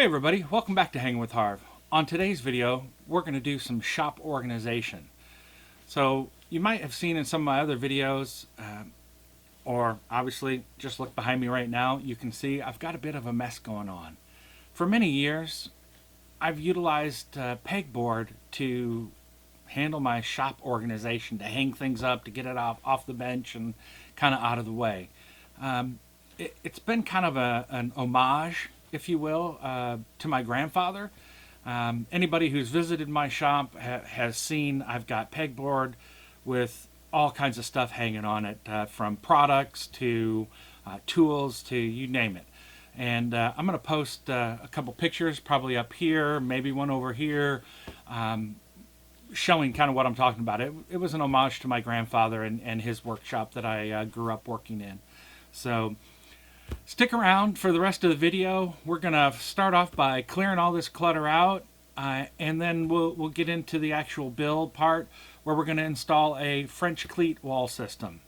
Hey everybody, welcome back to Hangin With Harv. On today's video, we're going to do some shop organization. So you might have seen in some of my other videos, or obviously just look behind me right now, you can see I've got a bit of a mess going on. For many years, I've utilized pegboard to handle my shop organization, to hang things up, to get it off the bench and kind of out of the way. It's been kind of an homage, if you will, to my grandfather. Anybody who's visited my shop has seen I've got pegboard with all kinds of stuff hanging on it, from products to tools to you name it. And I'm going to post a couple pictures, probably up here, maybe one over here, showing kind of what I'm talking about. It was an homage to my grandfather and his workshop that I grew up working in. So stick around for the rest of the video. We're going to start off by clearing all this clutter out, and then we'll get into the actual build part where we're going to install a French Cleat Wall system.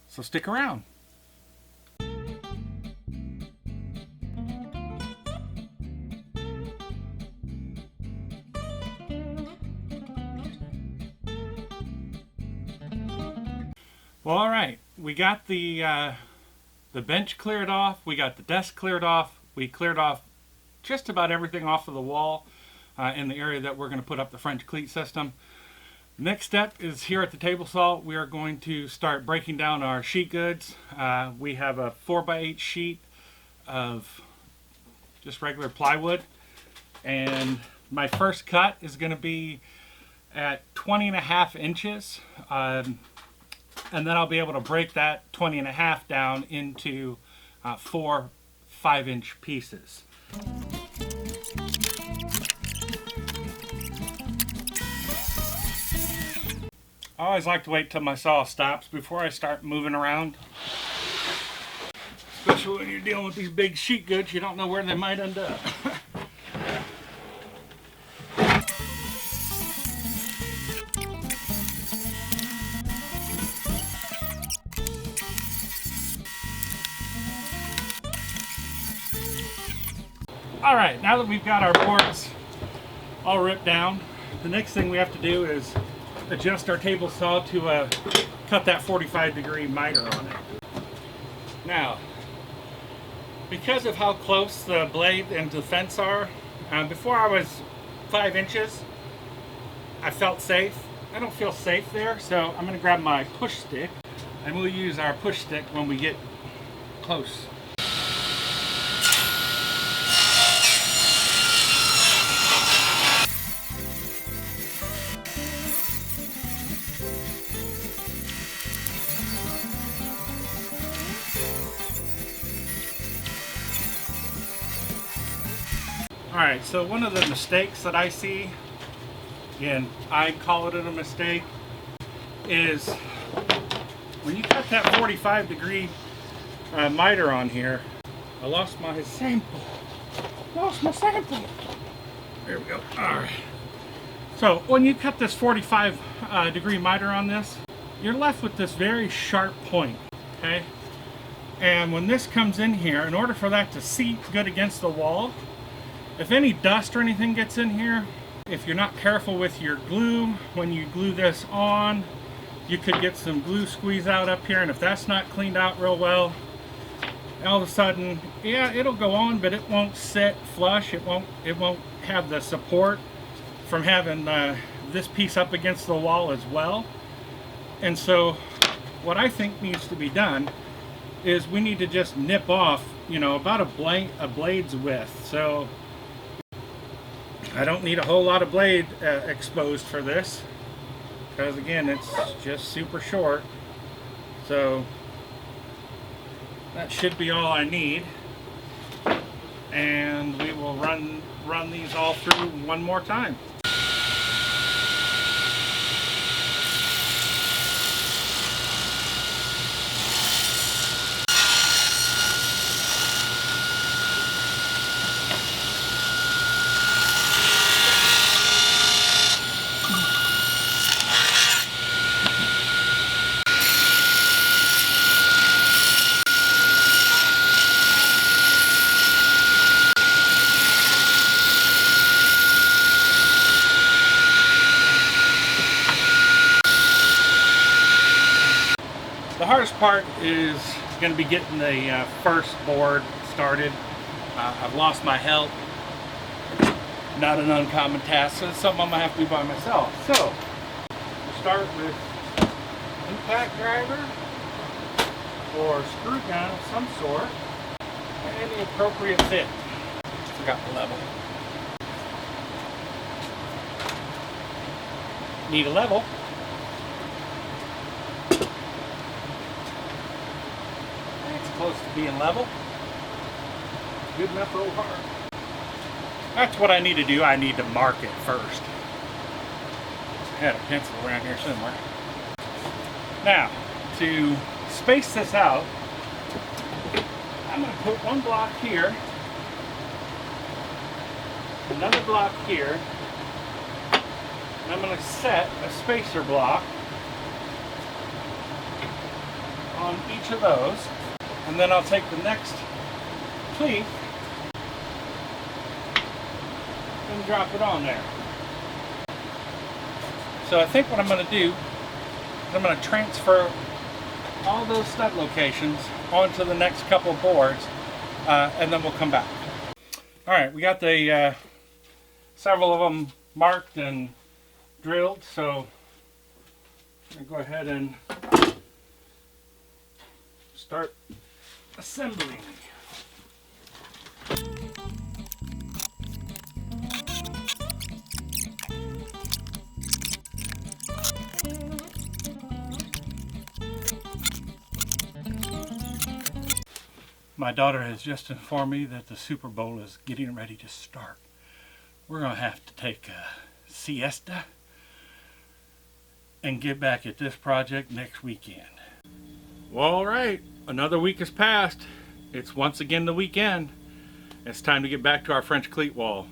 So stick around. Well, all right, we got the bench cleared off, we got the desk cleared off, we cleared off just about everything off of the wall in the area that we're going to put up the French cleat system. Next step is here at the table saw, we are going to start breaking down our sheet goods. We have a 4x8 sheet of just regular plywood, and my first cut is going to be at 20.5 inches. And then I'll be able to break that 20.5 down into 4 5-inch pieces. I always like to wait till my saw stops before I start moving around. Especially when you're dealing with these big sheet goods, you don't know where they might end up. Alright, now that we've got our boards all ripped down, the next thing we have to do is adjust our table saw to cut that 45-degree miter on it. Now, because of how close the blade and the fence are, before I was 5 inches, I felt safe. I don't feel safe there, so I'm going to grab my push stick, and we'll use our push stick when we get close. Alright, so one of the mistakes that I see, and I call it a mistake, is when you cut that 45-degree miter on here. I lost my sample. There we go. Alright. So when you cut this 45-degree miter on this, you're left with this very sharp point. Okay? And when this comes in here, in order for that to seat good against the wall, if any dust or anything gets in here, if you're not careful with your glue, when you glue this on, you could get some glue squeeze out up here, and if that's not cleaned out real well, all of a sudden, yeah, it'll go on, but it won't sit flush. It won't have the support from having this piece up against the wall as well. And so what I think needs to be done is we need to just nip off, about a blade's width. So I don't need a whole lot of blade exposed for this, because again, it's just super short. So that should be all I need, and we will run these all through one more time. The hardest part is going to be getting the first board started. I've lost my help. Not an uncommon task, so it's something I'm going to have to do by myself. So, we'll start with impact driver or screw gun of some sort and the appropriate fit. Forgot the level. Need a level. It's close to being level. Good enough for old Harv. That's what I need to do. I need to mark it first. I had a pencil around here somewhere. Now, to space this out, I'm going to put one block here, another block here, and I'm going to set a spacer block on each of those, and then I'll take the next cleat and drop it on there. So I think what I'm going to do is I'm going to transfer all those stud locations onto the next couple of boards, and then we'll come back. Alright, we got the several of them marked and drilled, so I'm going to go ahead and start assembling. My daughter has just informed me that the Super Bowl is getting ready to start. We're going to have to take a siesta and get back at this project next weekend. Well, all right, another week has passed. It's once again the weekend. It's time to get back to our French Cleat Wall.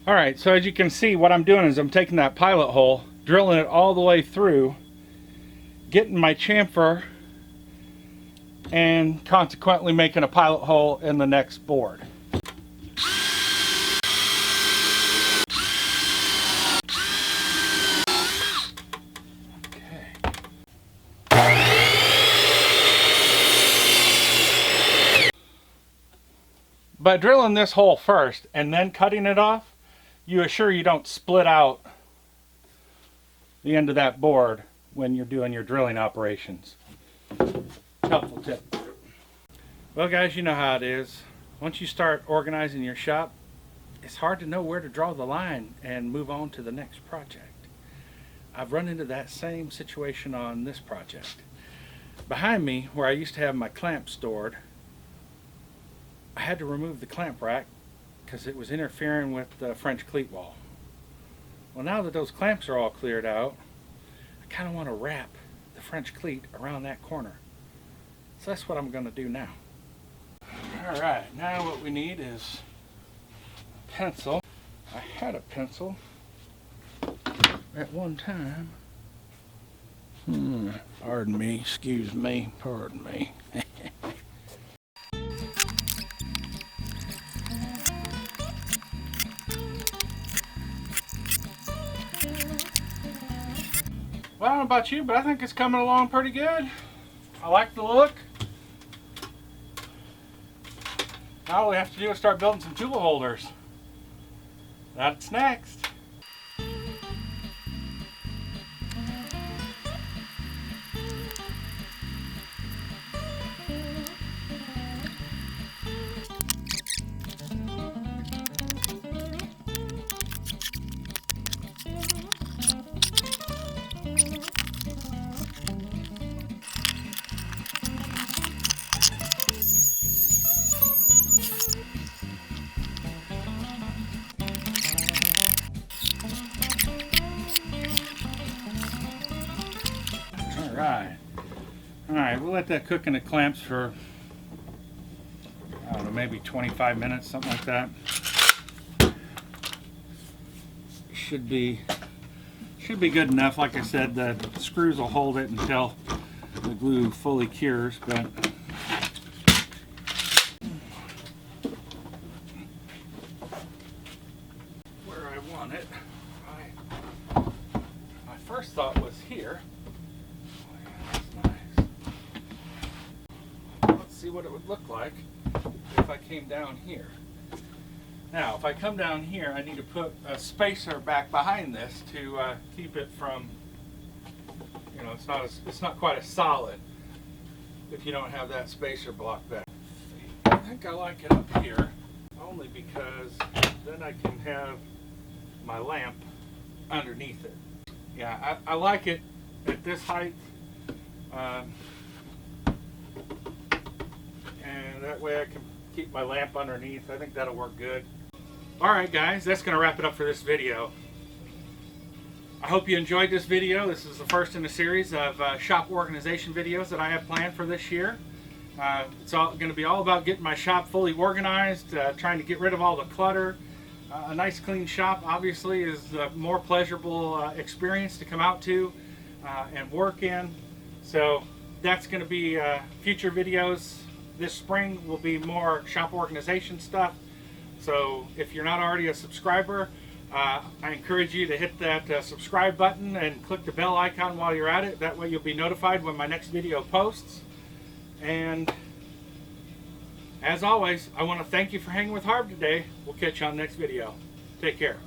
All right, so as you can see, what I'm doing is I'm taking that pilot hole, drilling it all the way through, getting my chamfer, and consequently making a pilot hole in the next board. By drilling this hole first and then cutting it off, you assure you don't split out the end of that board when you're doing your drilling operations. Helpful tip. Well guys, you know how it is. Once you start organizing your shop, it's hard to know where to draw the line and move on to the next project. I've run into that same situation on this project. Behind me, where I used to have my clamps stored, I had to remove the clamp rack because it was interfering with the French Cleat Wall. Well, now that those clamps are all cleared out, I kind of want to wrap the French cleat around that corner. So that's what I'm going to do now. Alright, now what we need is a pencil. I had a pencil at one time. Pardon me, excuse me, pardon me. Well, I don't know about you, but I think it's coming along pretty good. I like the look. Now all we have to do is start building some tool holders. That's next. Alright, we'll let that cook in the clamps for, I don't know, maybe 25 minutes, something like that. Should be good enough. Like I said, the screws will hold it until the glue fully cures, but where I want it, thought was here. Oh, yeah, that's nice. Let's see what it would look like if I came down here. Now, if I come down here, I need to put a spacer back behind this to keep it from, you know, it's not quite as solid if you don't have that spacer block back. I think I like it up here only because then I can have my lamp underneath it. Yeah, I like it at this height, and that way I can keep my lamp underneath. I think that'll work good. Alright guys, that's going to wrap it up for this video. I hope you enjoyed this video. This is the first in a series of shop organization videos that I have planned for this year. It's going to be all about getting my shop fully organized, trying to get rid of all the clutter. A nice clean shop obviously is a more pleasurable experience to come out to and work in. So that's going to be future videos. This spring will be more shop organization stuff. So if you're not already a subscriber, I encourage you to hit that subscribe button and click the bell icon while you're at it. That way you'll be notified when my next video posts. And as always, I want to thank you for hanging with Harv today. We'll catch you on the next video. Take care.